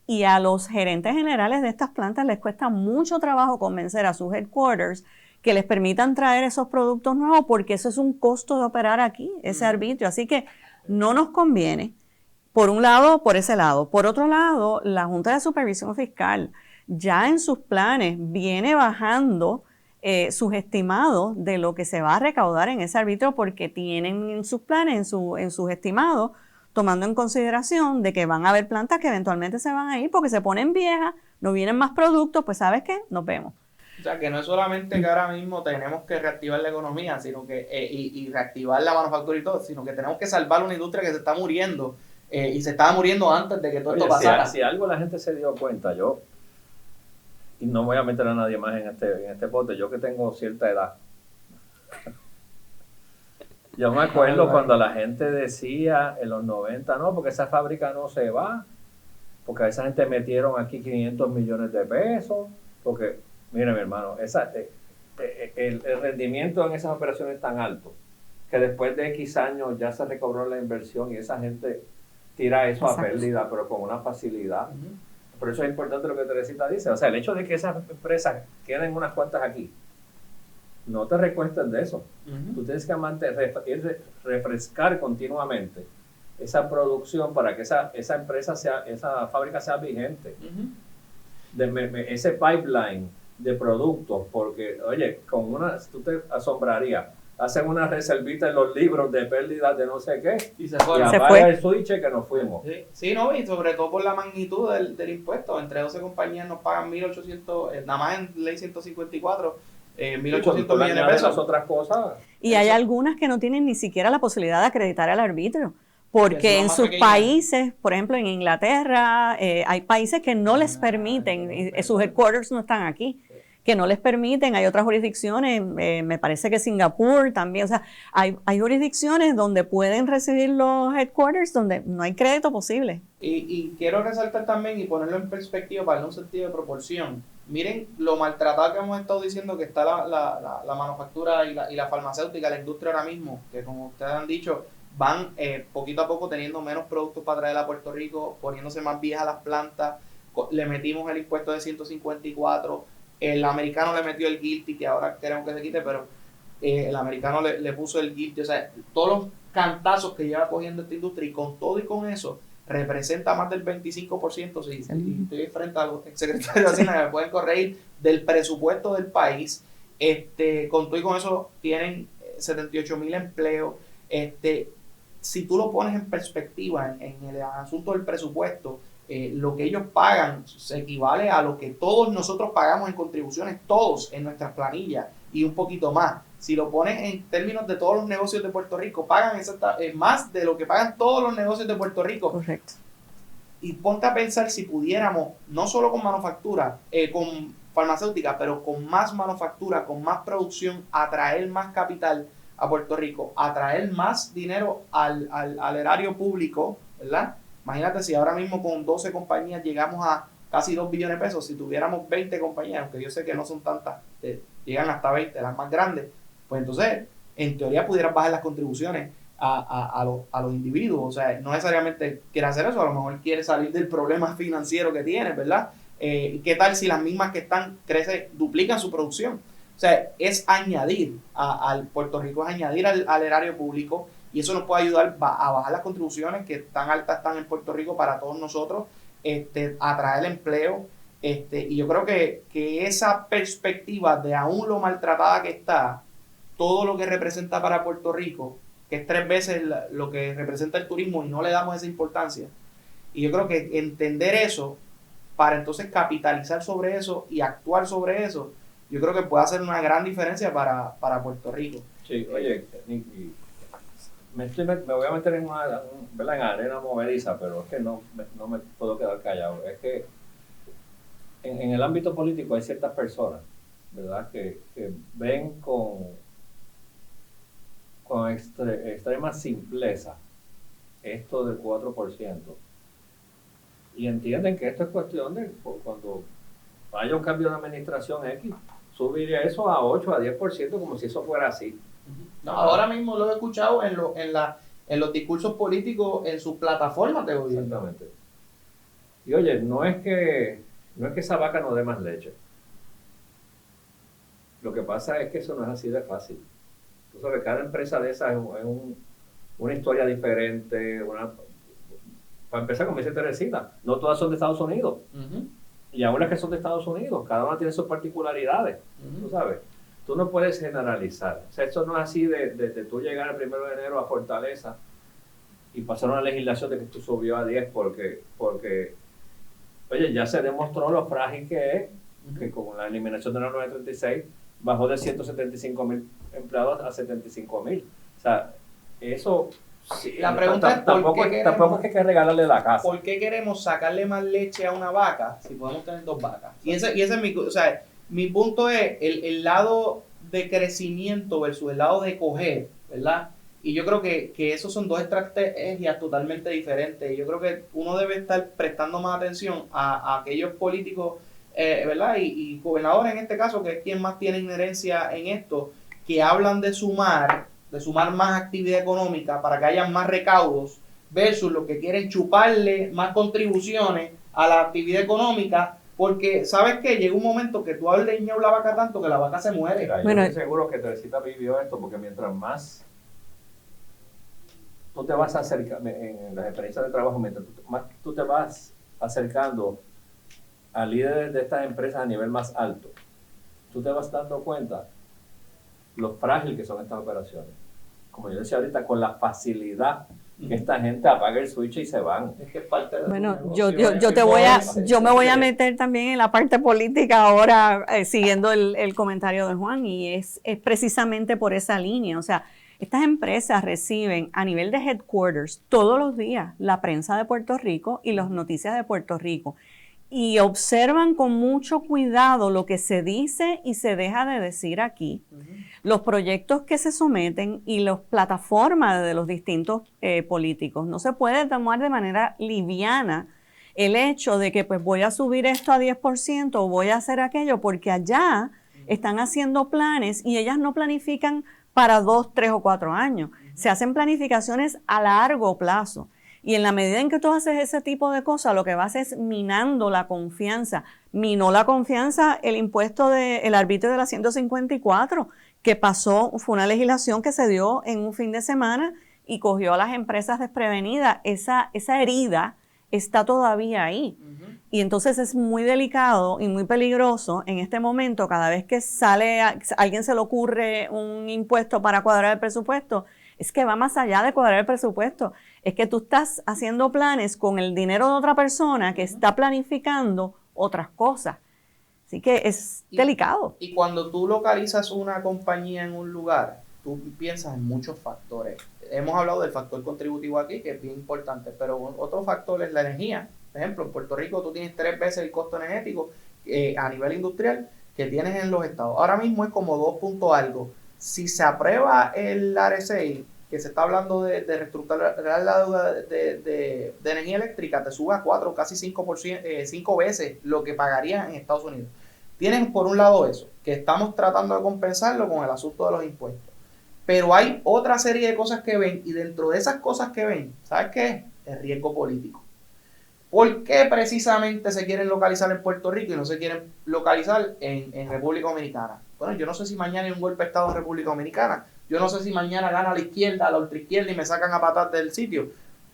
Y a los gerentes generales de estas plantas les cuesta mucho trabajo convencer a sus headquarters que les permitan traer esos productos nuevos, porque eso es un costo de operar aquí, ese arbitrio. Así que no nos conviene Por un lado, por ese lado. Por otro lado, la Junta de Supervisión Fiscal ya en sus planes viene bajando sus estimados de lo que se va a recaudar en ese arbitrio porque tienen en sus planes, en sus estimados, tomando en consideración de que van a haber plantas que eventualmente se van a ir porque se ponen viejas, no vienen más productos, pues ¿sabes qué? Nos vemos. O sea, que no es solamente que ahora mismo tenemos que reactivar la economía, sino que y reactivar la manufactura y todo, sino que tenemos que salvar una industria que se está muriendo y se estaba muriendo antes de que todo esto pasara. Si algo la gente se dio cuenta, y no voy a meter a nadie más en este bote, yo que tengo cierta edad. Yo me acuerdo cuando la gente decía en los 90, no, porque esa fábrica no se va, porque a esa gente metieron aquí 500 millones de pesos, porque, mire mi hermano, el rendimiento en esas operaciones es tan alto, que después de X años ya se recobró la inversión y esa gente tira eso a pérdida, pero con una facilidad. Por eso es importante lo que Teresita dice. O sea, el hecho de que esas empresas queden unas cuantas aquí, no te recuestes de eso. Tú tienes que refrescar continuamente esa producción para que esa fábrica sea vigente. Ese pipeline de productos, porque, oye, tú te asombrarías. Hacen una reservita en los libros de pérdidas de no sé qué y apaga el switch que nos fuimos. Sí, no, y sobre todo por la magnitud del impuesto. Entre 12 compañías nos pagan 1.800, nada más en ley 154, 1.800 millones de pesos. Otras cosas. Y hay algunas que no tienen ni siquiera la posibilidad de acreditar al arbitrio. Porque en sus países, por ejemplo en Inglaterra, hay países que no les permiten, sus headquarters no están aquí, que no les permiten, hay otras jurisdicciones, me parece que Singapur también, o sea, hay jurisdicciones donde pueden recibir los headquarters donde no hay crédito posible. Y quiero resaltar también y ponerlo en perspectiva para darle un sentido de proporción. Miren lo maltratada que hemos estado diciendo que está la manufactura y la farmacéutica, la industria ahora mismo, que como ustedes han dicho, van poquito a poco teniendo menos productos para traer a Puerto Rico, poniéndose más viejas las plantas, le metimos el impuesto de 154, el americano le metió el guilty, que ahora queremos que se quite, pero el americano le puso el guilty, o sea, todos los cantazos que lleva cogiendo esta industria y con todo y con eso, representa más del 25%, si estoy frente al secretario de Hacienda que me pueden corregir, del presupuesto del país, con todo y con eso tienen 78,000 empleos, si tú lo pones en perspectiva en el asunto del presupuesto, lo que ellos pagan se equivale a lo que todos nosotros pagamos en contribuciones, todos en nuestras planillas y un poquito más. Si lo pones en términos de todos los negocios de Puerto Rico, pagan más de lo que pagan todos los negocios de Puerto Rico. Correcto. Y ponte a pensar si pudiéramos, no solo con manufactura, con farmacéutica, pero con más manufactura, con más producción, atraer más capital a Puerto Rico, atraer más dinero al erario público, ¿verdad? Imagínate si ahora mismo con 12 compañías llegamos a casi 2 billones de pesos, si tuviéramos 20 compañías, aunque yo sé que no son tantas, llegan hasta 20, las más grandes, pues entonces, en teoría pudieran bajar las contribuciones a los individuos, o sea, no necesariamente quiere hacer eso, a lo mejor quiere salir del problema financiero que tiene, ¿verdad? ¿Qué tal si las mismas que están duplican su producción? O sea, es añadir al Puerto Rico, es añadir al erario público, y eso nos puede ayudar a bajar las contribuciones que tan altas están en Puerto Rico para todos nosotros, atraer empleo, y yo creo que esa perspectiva de aún lo maltratada que está, todo lo que representa para Puerto Rico, que es 3 veces lo que representa el turismo y no le damos esa importancia, y yo creo que entender eso para entonces capitalizar sobre eso y actuar sobre eso, yo creo que puede hacer una gran diferencia para Puerto Rico. Sí, oye, me voy a meter en en arena movediza, pero es que no me puedo quedar callado. Es que en el ámbito político hay ciertas personas, ¿verdad?, que ven con extrema simpleza esto del 4% y entienden que esto es cuestión de cuando haya un cambio de administración X, subir eso a 8, a 10%, como si eso fuera así. No, ahora mismo lo he escuchado en los discursos políticos en sus plataformas de gobierno. Exactamente. Y oye, no es que esa vaca no dé más leche. Lo que pasa es que eso no es así de fácil. Tú sabes, cada empresa de esas es una historia diferente, para empezar, como dice Teresita, no todas son de Estados Unidos. Y aún las que son de Estados Unidos, cada una tiene sus particularidades, tú sabes. Tú no puedes generalizar. O sea, esto no es así de tú llegar el 1 de enero a Fortaleza y pasar una legislación de que tú subió a 10 porque oye, ya se demostró lo frágil que es, que con la eliminación de la 936 bajó de 175,000 empleados a 75,000. O sea, eso... Sí, la pregunta es tampoco es que hay que regalarle la casa. ¿Por qué queremos sacarle más leche a una vaca si podemos tener 2 vacas? Y ese es mi... O sea, mi punto es el lado de crecimiento versus el lado de coger, ¿verdad? Y yo creo que esos son 2 estrategias totalmente diferentes. Y yo creo que uno debe estar prestando más atención a aquellos políticos, ¿verdad? Y gobernadores en este caso, que es quien más tiene injerencia en esto, que hablan de sumar más actividad económica para que haya más recaudos, versus los que quieren chuparle más contribuciones a la actividad económica, porque ¿sabes qué? Llega un momento que tú ordeñas la vaca tanto que la vaca se muere. Mira, yo estoy seguro que Teresita vivió esto, porque mientras más tú te vas acercando, en las experiencias de trabajo, mientras más tú te vas acercando a líderes de estas empresas a nivel más alto, tú te vas dando cuenta lo frágil que son estas operaciones. Como yo decía ahorita, con la facilidad que esta gente apaga el switch y se van. Es que es parte de bueno, yo me voy a meter también en la parte política ahora, siguiendo el comentario de Juan, y es precisamente por esa línea. O sea, estas empresas reciben a nivel de headquarters todos los días la prensa de Puerto Rico y las noticias de Puerto Rico, y observan con mucho cuidado lo que se dice y se deja de decir aquí, los proyectos que se someten y las plataformas de los distintos políticos. No se puede tomar de manera liviana el hecho de que pues voy a subir esto a 10% o voy a hacer aquello, porque allá están haciendo planes y ellas no planifican para 2, 3 o 4 años. Se hacen planificaciones a largo plazo. Y en la medida en que tú haces ese tipo de cosas, lo que vas es minando la confianza. Minó la confianza el impuesto del arbitrio de la 154, que pasó, fue una legislación que se dio en un fin de semana y cogió a las empresas desprevenidas. Esa herida está todavía ahí. Y entonces es muy delicado y muy peligroso en este momento, cada vez que sale, a alguien se le ocurre un impuesto para cuadrar el presupuesto, es que va más allá de cuadrar el presupuesto. Es que tú estás haciendo planes con el dinero de otra persona que está planificando otras cosas. Así que es delicado. Y cuando tú localizas una compañía en un lugar, tú piensas en muchos factores. Hemos hablado del factor contributivo aquí, que es bien importante, pero otro factor es la energía. Por ejemplo, en Puerto Rico tú tienes 3 veces el costo energético a nivel industrial que tienes en los estados. Ahora mismo es como 2 punto algo. Si se aprueba el RSI, que se está hablando de reestructurar la deuda de energía eléctrica, te sube a 4, casi 5 veces lo que pagarías en Estados Unidos. Tienes por un lado eso, que estamos tratando de compensarlo con el asunto de los impuestos. Pero hay otra serie de cosas que ven, y dentro de esas cosas que ven, ¿sabes qué es? El riesgo político. ¿Por qué precisamente se quieren localizar en Puerto Rico y no se quieren localizar en República Dominicana? Bueno, yo no sé si mañana hay un golpe de Estado en República Dominicana. Yo no sé si mañana gana la izquierda, la ultraizquierda y me sacan a patas del sitio.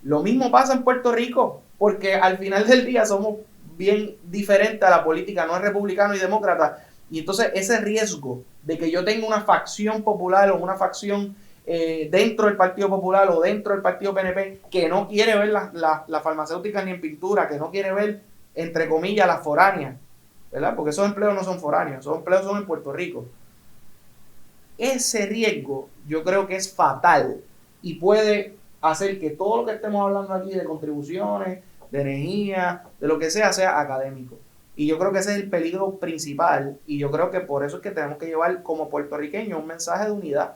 Lo mismo pasa en Puerto Rico, porque al final del día somos bien diferentes a la política, no es republicano y demócrata. Y entonces ese riesgo de que yo tenga una facción popular o una facción dentro del Partido Popular o dentro del Partido PNP que no quiere ver las farmacéuticas ni en pintura, que no quiere ver, entre comillas, las foráneas, ¿verdad? Porque esos empleos no son foráneos, esos empleos son en Puerto Rico. Ese riesgo yo creo que es fatal y puede hacer que todo lo que estemos hablando aquí de contribuciones, de energía, de lo que sea académico. Y yo creo que ese es el peligro principal, y yo creo que por eso es que tenemos que llevar como puertorriqueños un mensaje de unidad.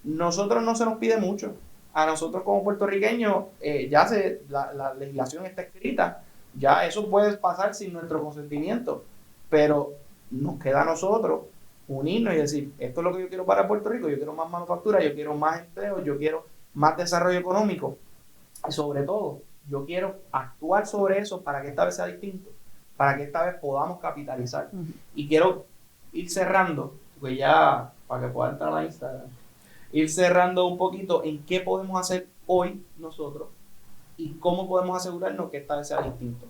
Nosotros no se nos pide mucho. A nosotros como puertorriqueños la legislación está escrita, ya eso puede pasar sin nuestro consentimiento, pero nos queda a nosotros unirnos y decir, esto es lo que yo quiero para Puerto Rico, yo quiero más manufactura, yo quiero más empleo, yo quiero más desarrollo económico, y sobre todo, yo quiero actuar sobre eso para que esta vez sea distinto, para que esta vez podamos capitalizar. Y quiero ir cerrando, porque ya, para que pueda entrar a Instagram, ir cerrando un poquito en qué podemos hacer hoy nosotros ¿Y cómo podemos asegurarnos que esta vez sea distinto?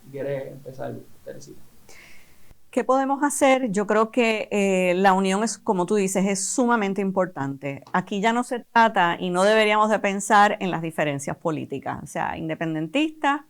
¿Quieres empezar, Teresita? ¿Qué podemos hacer? Yo creo que la unión es, como tú dices, es sumamente importante. Aquí ya no se trata y no deberíamos de pensar en las diferencias políticas. O sea, independentistas,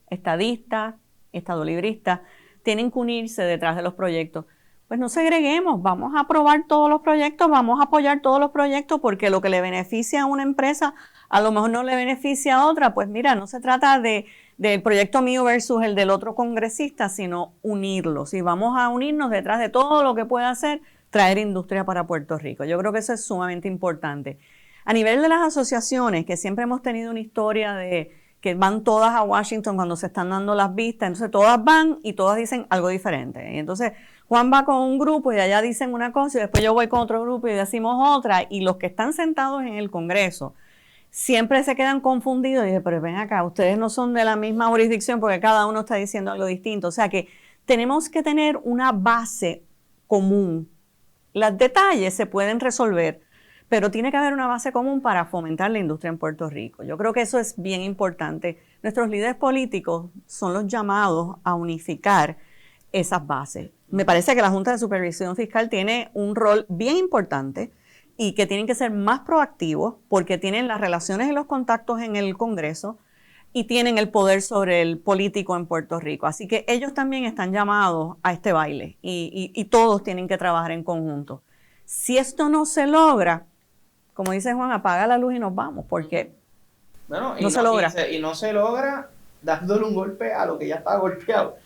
estadistas, estadolibristas, tienen que unirse detrás de los proyectos. Pues no segreguemos, vamos a aprobar todos los proyectos, vamos a apoyar todos los proyectos, porque lo que le beneficia a una empresa a lo mejor no le beneficia a otra. Pues mira, no se trata del proyecto mío versus el del otro congresista, sino unirlos. Y vamos a unirnos detrás de todo lo que pueda hacer traer industria para Puerto Rico. Yo creo que eso es sumamente importante. A nivel de las asociaciones, que siempre hemos tenido una historia de que van todas a Washington cuando se están dando las vistas, entonces todas van y todas dicen algo diferente. Y entonces Juan va con un grupo y allá dicen una cosa y después yo voy con otro grupo y decimos otra, y los que están sentados en el Congreso siempre se quedan confundidos y dicen, pero ven acá, ustedes no son de la misma jurisdicción porque cada uno está diciendo algo distinto. O sea que tenemos que tener una base común. Los detalles se pueden resolver, pero tiene que haber una base común para fomentar la industria en Puerto Rico. Yo creo que eso es bien importante. Nuestros líderes políticos son los llamados a unificar esas bases. Me parece que la Junta de Supervisión Fiscal tiene un rol bien importante y que tienen que ser más proactivos porque tienen las relaciones y los contactos en el Congreso y tienen el poder sobre el político en Puerto Rico. Así que ellos también están llamados a este baile y todos tienen que trabajar en conjunto. Si esto no se logra, como dice Juan, apaga la luz y nos vamos, porque no se logra. Y no se logra dándole un golpe a lo que ya está golpeado.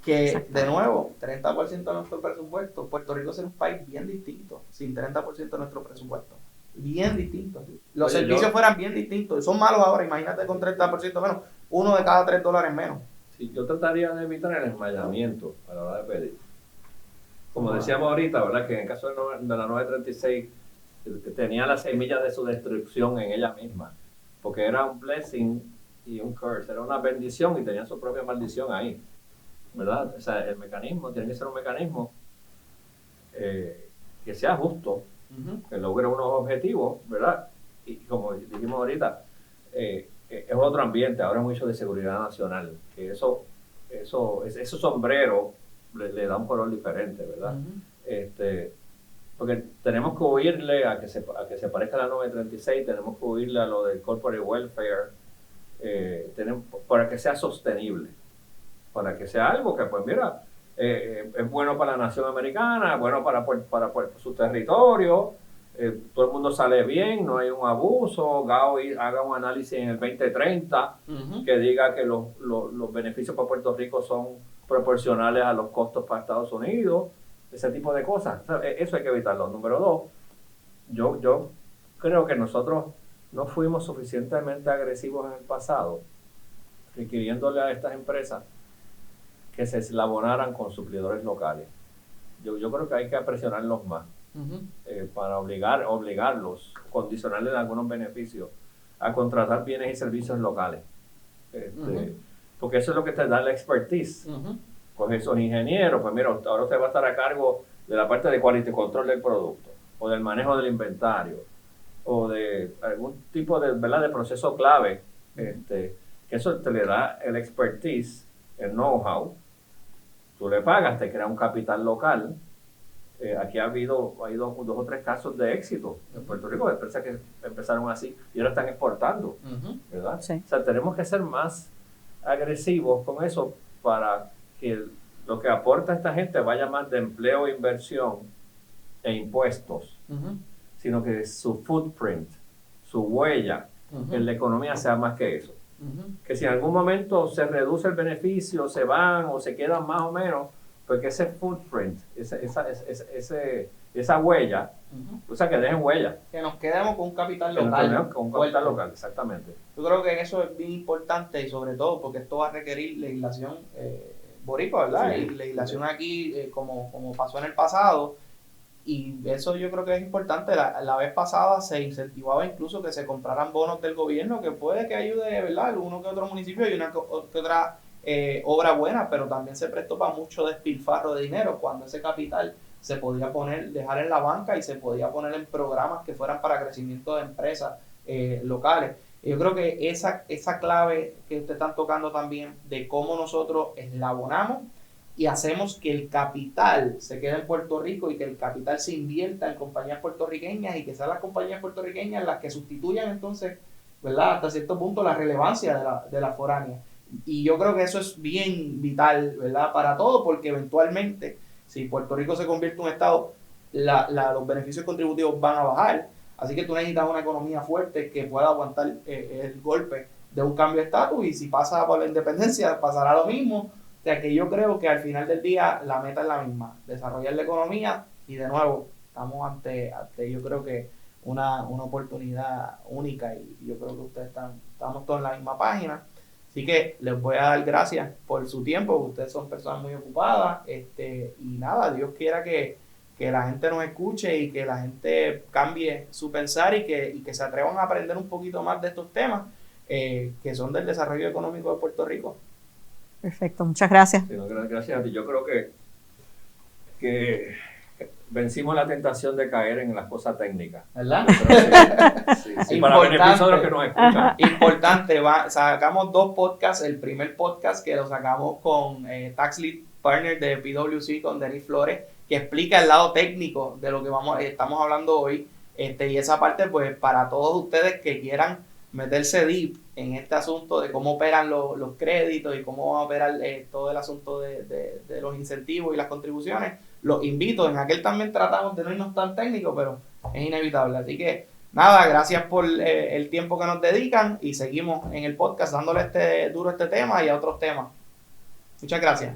Que, de nuevo, 30% de nuestro presupuesto, Puerto Rico será un país bien distinto, sin 30% de nuestro presupuesto. Bien distinto. Los servicios fueran bien distintos. Son malos ahora, imagínate con 30% menos, uno de cada $3 menos. Sí, yo trataría de evitar el enmayamiento a la hora de pedir. Como decíamos ahorita, ¿verdad? Que en el caso de la 936 tenía las semillas de su destrucción en ella misma, porque era un blessing y un curse, era una bendición y tenía su propia maldición ahí, ¿verdad? O sea, el mecanismo tiene que ser un mecanismo que sea justo, que logre unos objetivos, ¿verdad? Y como dijimos ahorita, es otro ambiente, ahora mucho de seguridad nacional, que ese sombrero le da un color diferente, ¿verdad? Porque tenemos que huirle a que se parezca a la 936, tenemos que huirle a lo del corporate welfare, para que sea sostenible, para que sea algo que, pues mira, es bueno para la nación americana, bueno para su territorio, todo el mundo sale bien, no hay un abuso. Gao haga un análisis en el 2030 que diga que los beneficios para Puerto Rico son proporcionales a los costos para Estados Unidos, ese tipo de cosas. Eso hay que evitarlo. Número 2, yo creo que nosotros no fuimos suficientemente agresivos en el pasado, requiriéndole a estas empresas que se eslabonaran con suplidores locales. Yo creo que hay que presionarlos más para obligarlos, condicionarles algunos beneficios a contratar bienes y servicios locales. Porque eso es lo que te da la expertise. Pues esos ingenieros, pues mira, ahora usted va a estar a cargo de la parte de quality control del producto, o del manejo del inventario, o de algún tipo de, ¿verdad?, de proceso clave, que eso te le da el expertise, el know-how. Tú le pagas, te crea un capital local. Aquí hay dos o tres casos de éxito en Puerto Rico, de empresas que empezaron así y ahora están exportando, ¿verdad? Sí. O sea, tenemos que ser más agresivos con eso para que lo que aporta esta gente vaya más de empleo, inversión e impuestos, sino que su footprint, su huella en la economía sea más que eso. Que si en algún momento se reduce el beneficio, se van o se quedan más o menos, pues que ese footprint, esa huella, o sea, que dejen huella. Que nos quedemos con un capital local. Con un capital local, exactamente. Yo creo que eso es bien importante y sobre todo porque esto va a requerir legislación boricua, ¿verdad? Sí. Y legislación aquí, como pasó en el pasado. Y eso yo creo que es importante. La vez pasada se incentivaba incluso que se compraran bonos del gobierno, que puede que ayude, ¿verdad?, alguno que otro municipio y una que otra obra buena, pero también se prestó para mucho despilfarro de dinero cuando ese capital se podía dejar en la banca y se podía poner en programas que fueran para crecimiento de empresas locales. Yo creo que esa clave que ustedes están tocando también de cómo nosotros eslabonamos y hacemos que el capital se quede en Puerto Rico y que el capital se invierta en compañías puertorriqueñas y que sean las compañías puertorriqueñas las que sustituyan entonces, ¿verdad? Hasta cierto punto la relevancia de la foránea. Y yo creo que eso es bien vital, ¿verdad? Para todo, porque eventualmente, si Puerto Rico se convierte en un estado, los beneficios contributivos van a bajar. Así que tú necesitas una economía fuerte que pueda aguantar el golpe de un cambio de estatus, y si pasa por la independencia pasará lo mismo. O sea que yo creo que al final del día la meta es la misma, desarrollar la economía, y de nuevo estamos ante yo creo que una oportunidad única, y yo creo que ustedes estamos todos en la misma página. Así que les voy a dar gracias por su tiempo, ustedes son personas muy ocupadas, y nada, Dios quiera que la gente nos escuche y que la gente cambie su pensar y que se atrevan a aprender un poquito más de estos temas que son del desarrollo económico de Puerto Rico. Perfecto, muchas gracias. Sí, gracias a ti. Yo creo que vencimos la tentación de caer en las cosas técnicas. ¿Verdad? Sí, para beneficio de los que nos escuchan. Importante, sacamos 2 podcasts. El primer podcast que lo sacamos con Tax Lead Partner de PwC, con Denis Flores, que explica el lado técnico de lo que estamos hablando hoy. Y esa parte, pues, para todos ustedes que quieran meterse deep en este asunto de cómo operan los créditos y cómo va a operar todo el asunto de los incentivos y las contribuciones, los invito. En aquel también tratamos de no irnos tan técnicos, pero es inevitable. Así que nada, gracias por el tiempo que nos dedican, y seguimos en el podcast dándole duro a este tema y a otros temas. Muchas gracias.